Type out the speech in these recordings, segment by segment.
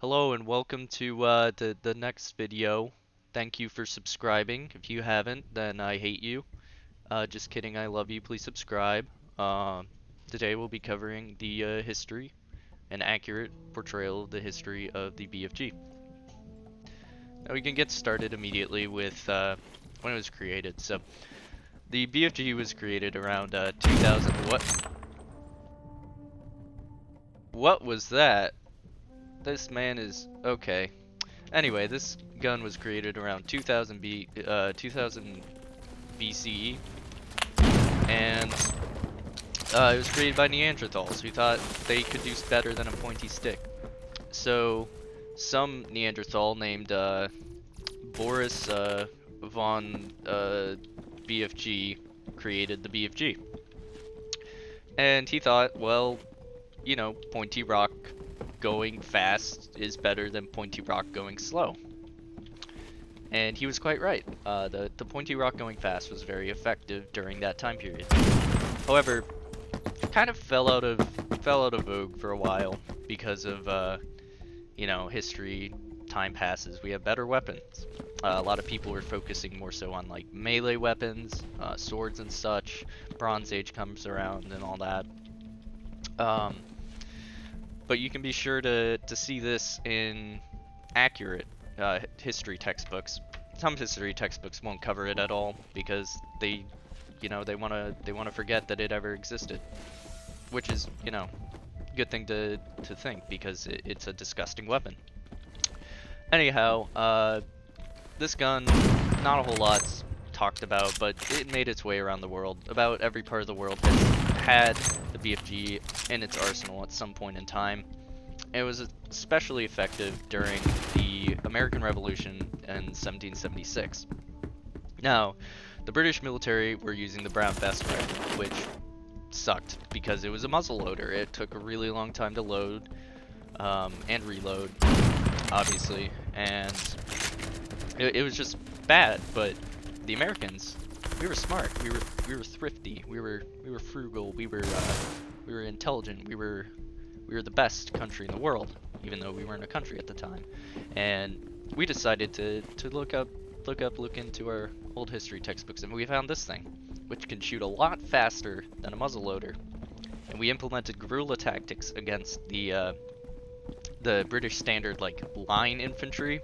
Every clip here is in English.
Hello and welcome to the next video. Thank you for subscribing. If you haven't, then I hate you. Just kidding, I love you. Please subscribe. Uh, Today we'll be covering the history, an accurate portrayal of the history of the BFG. Now we can get started immediately with when it was created. So the BFG was created around 2000. What was that? This man is okay. Anyway, this gun was created around 2000 BCE, and it was created by Neanderthals who thought they could do better than a pointy stick. So, some Neanderthal named Boris von BFG created the BFG, and he thought, well, you know, pointy rock going fast is better than pointy rock going slow. And he was quite right. The pointy rock going fast was very effective during that time period. However, it kind of fell out of vogue for a while because of you know, history. Time passes. We have better weapons. A lot of people were focusing more so on like melee weapons, swords and such. Bronze Age comes around and all that. But you can be sure to see this in accurate history textbooks. Some history textbooks won't cover it at all because they, you know, they wanna forget that it ever existed, which is, you know, a good thing to think because it's a disgusting weapon. Anyhow, this gun, not a whole lot's talked about, but it made its way around the world. About every part of the world has had the BFG in its arsenal at some point in time. It was especially effective during the American Revolution in 1776. Now, the British military were using the Brown Bess rifle, which sucked because it was a muzzle loader. It took a really long time to load and reload, obviously, and it was just bad. But the Americans, we were smart. We were thrifty. We were frugal. We were intelligent. We were the best country in the world, even though we weren't a country at the time. And we decided to look into our old history textbooks, and we found this thing, which can shoot a lot faster than a muzzleloader. And we implemented guerrilla tactics against the British standard like line infantry,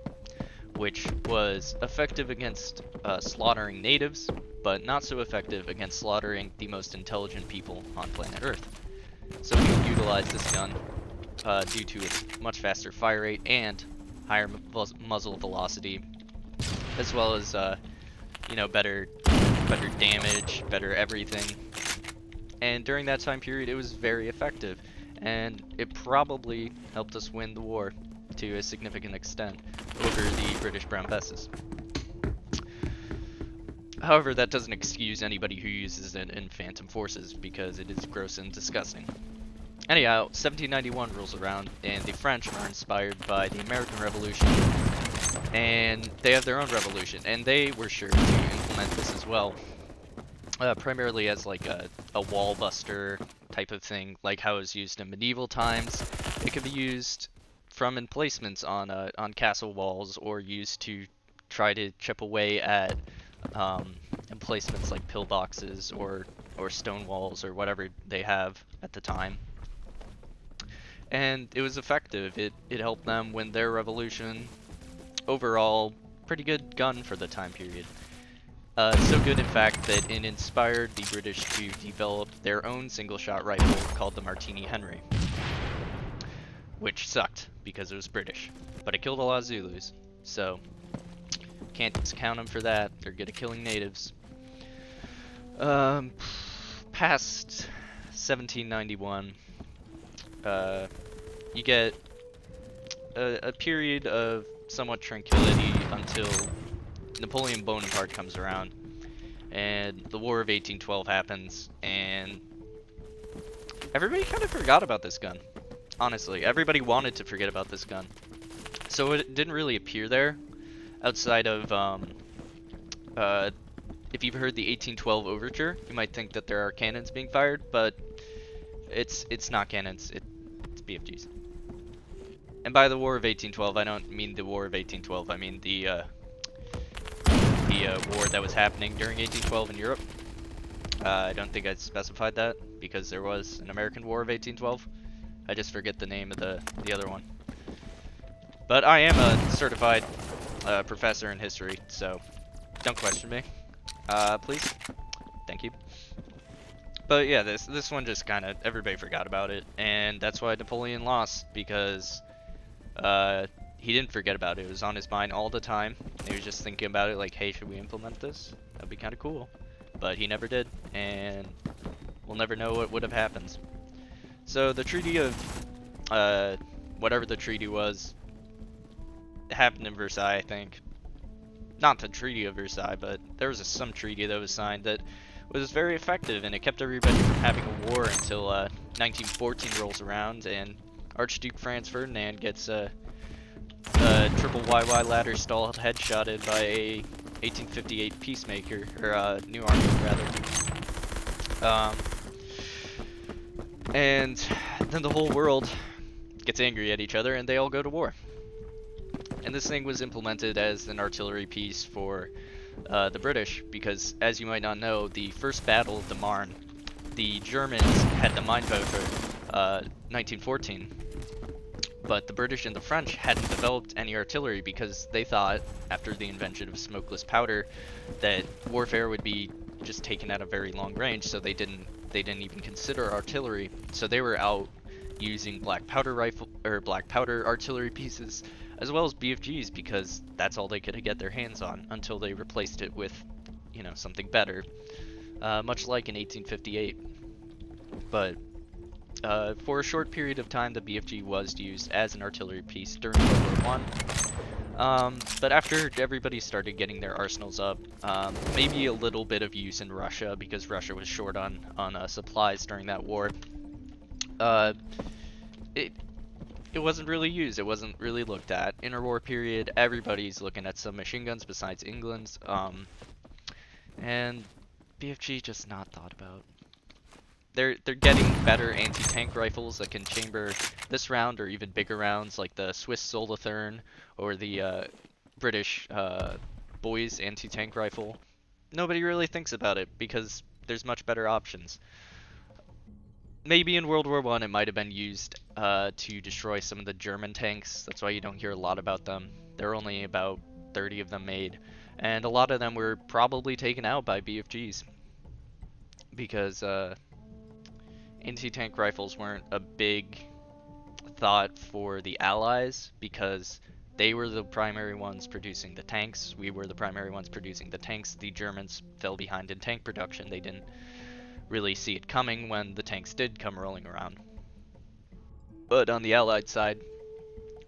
which was effective against slaughtering natives, but not so effective against slaughtering the most intelligent people on planet Earth. So we utilized this gun due to its much faster fire rate and higher muzzle velocity, as well as you know, better damage, better everything. And during that time period, it was very effective, and it probably helped us win the war to a significant extent over the British Brown Besses. However, that doesn't excuse anybody who uses it in Phantom Forces because it is gross and disgusting. Anyhow, 1791 rolls around, and the French are inspired by the American Revolution, and they have their own revolution, and they were sure to implement this as well, primarily as like a wall buster type of thing, like how it was used in medieval times. It could be used from emplacements on castle walls, or used to try to chip away at emplacements like pillboxes or stone walls or whatever they have at the time. And it was effective. It helped them win their revolution. Overall, pretty good gun for the time period. So good, in fact, that it inspired the British to develop their own single-shot rifle called the Martini Henry, which sucked because it was British, but it killed a lot of Zulus. So can't discount them for that. They're good at killing natives. Past 1791. You get a period of somewhat tranquility until Napoleon Bonaparte comes around, and the War of 1812 happens, and everybody kind of forgot about this gun. Honestly, everybody wanted to forget about this gun, so it didn't really appear there, outside of, if you've heard the 1812 overture, you might think that there are cannons being fired, but it's not cannons, it's BFGs. And by the War of 1812, I don't mean the War of 1812. I mean the war that was happening during 1812 in Europe. I don't think I specified that because there was an American War of 1812. I just forget the name of the other one. But I am a certified professor in history, so don't question me, please. Thank you. But yeah, this one just kind of, everybody forgot about it, and that's why Napoleon lost, because he didn't forget about it. It was on his mind all the time. He was just thinking about it like, hey, should we implement this? That'd be kind of cool. But he never did, and we'll never know what would have happened. So the treaty of, whatever the treaty was, happened in Versailles, I think. Not the Treaty of Versailles, but there was some treaty that was signed that was very effective, and it kept everybody from having a war until 1914 rolls around, and Archduke Franz Ferdinand gets triple YY ladder stalled headshotted by a 1858 peacemaker, or New Army rather. And then the whole world gets angry at each other, and they all go to war. And this thing was implemented as an artillery piece for the British, because, as you might not know, the first battle of the Marne, the Germans had the mine vote for 1914, but the British and the French hadn't developed any artillery because they thought, after the invention of smokeless powder, that warfare would be just taken at a very long range, so they didn't even consider artillery. So they were out using black powder artillery pieces, as well as BFGs, because that's all they could get their hands on until they replaced it with, you know, something better, much like in 1858. But for a short period of time, the BFG was used as an artillery piece during World War I. But after everybody started getting their arsenals up, maybe a little bit of use in Russia, because Russia was short on supplies during that war. It wasn't really used. It wasn't really looked at. Interwar period, everybody's looking at submachine guns besides England's, and BFG just not thought about. They're getting better anti-tank rifles that can chamber this round or even bigger rounds, like the Swiss Solothurn or the British Boys anti-tank rifle. Nobody really thinks about it because there's much better options. Maybe in World War I it might have been used to destroy some of the German tanks. That's why you don't hear a lot about them. There are only about 30 of them made, and a lot of them were probably taken out by BFGs, because anti-tank rifles weren't a big thought for the Allies, because they were the primary ones producing the tanks. We were the primary ones producing the tanks. The Germans fell behind in tank production. They didn't really see it coming when the tanks did come rolling around. But on the Allied side,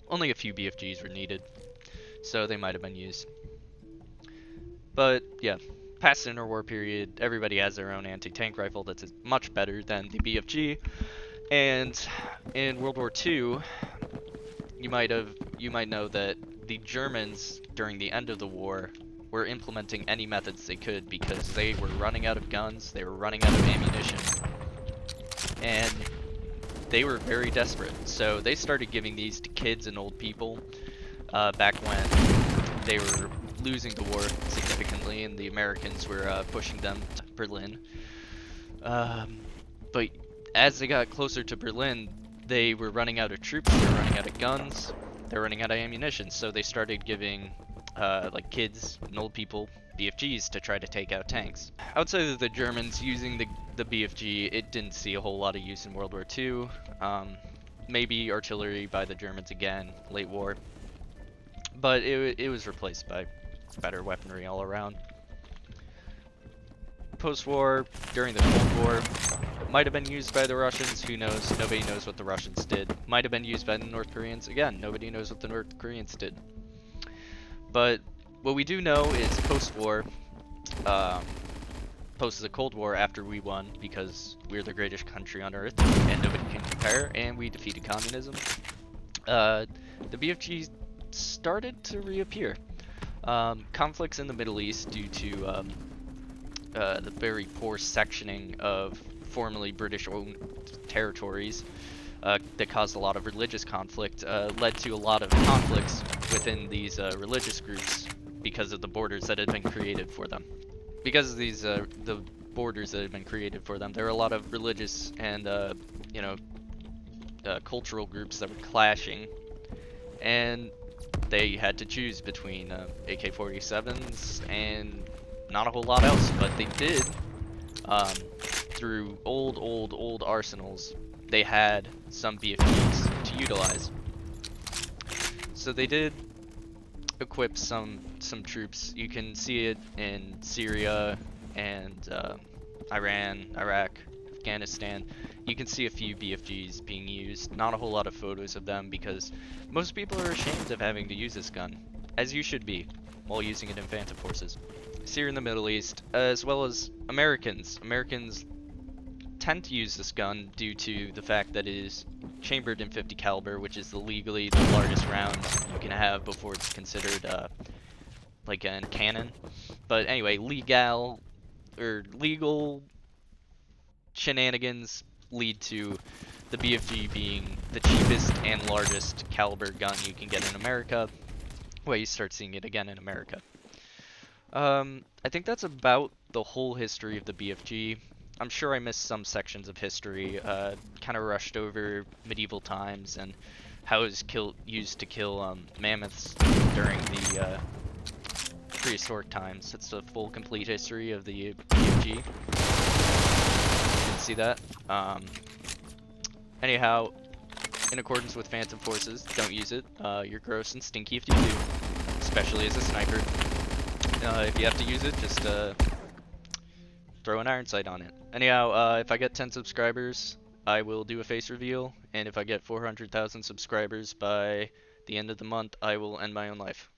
only a few BFGs were needed, so they might have been used. But yeah, past the interwar period, everybody has their own anti-tank rifle that's much better than the BFG. And in World War II, you might know that the Germans during the end of the war were implementing any methods they could, because they were running out of guns, they were running out of ammunition, and they were very desperate. So they started giving these to kids and old people back when they were losing the war significantly and the Americans were pushing them to Berlin. But as they got closer to Berlin, they were running out of troops, they were running out of guns, they were running out of ammunition, so they started giving like kids and old people BFGs to try to take out tanks. Outside of the Germans using the BFG, it didn't see a whole lot of use in World War II. Maybe artillery by the Germans again, late war. But it was replaced by better weaponry all around. Post-war, during the Cold War, might have been used by the Russians, who knows? Nobody knows what the Russians did. Might have been used by the North Koreans, again, nobody knows what the North Koreans did. But what we do know is post-war, post the Cold War, after we won, because we're the greatest country on earth and nobody can compare, and we defeated communism, the BFG started to reappear. Conflicts in the Middle East due to the very poor sectioning of formerly British-owned territories that caused a lot of religious conflict, led to a lot of conflicts within these religious groups because of the borders that had been created for them. Because of these the borders that had been created for them, there were a lot of religious and you know cultural groups that were clashing, and they had to choose between AK-47s and not a whole lot else, but they did. Um, through old arsenals, they had some BFGs to utilize. So they did equip some troops. You can see it in Syria and Iran, Iraq, Afghanistan. You can see a few BFGs being used. Not a whole lot of photos of them because most people are ashamed of having to use this gun, as you should be, while using it in Phantom Forces. So here in the Middle East, as well as Americans. Americans tend to use this gun due to the fact that it is chambered in 50 caliber, which is legally the largest round you can have before it's considered like a cannon. But anyway, legal shenanigans lead to the BFG being the cheapest and largest caliber gun you can get in America. Well, you start seeing it again in America. I think that's about the whole history of the BFG. I'm sure I missed some sections of history, kind of rushed over medieval times and how it was used to kill mammoths during the prehistoric times. It's the full, complete history of the BFG. You can see that. Anyhow, in accordance with Phantom Forces, don't use it. You're gross and stinky if you do, especially as a sniper. If you have to use it, just throw an iron sight on it. Anyhow, if I get 10 subscribers, I will do a face reveal, and if I get 400,000 subscribers by the end of the month, I will end my own life.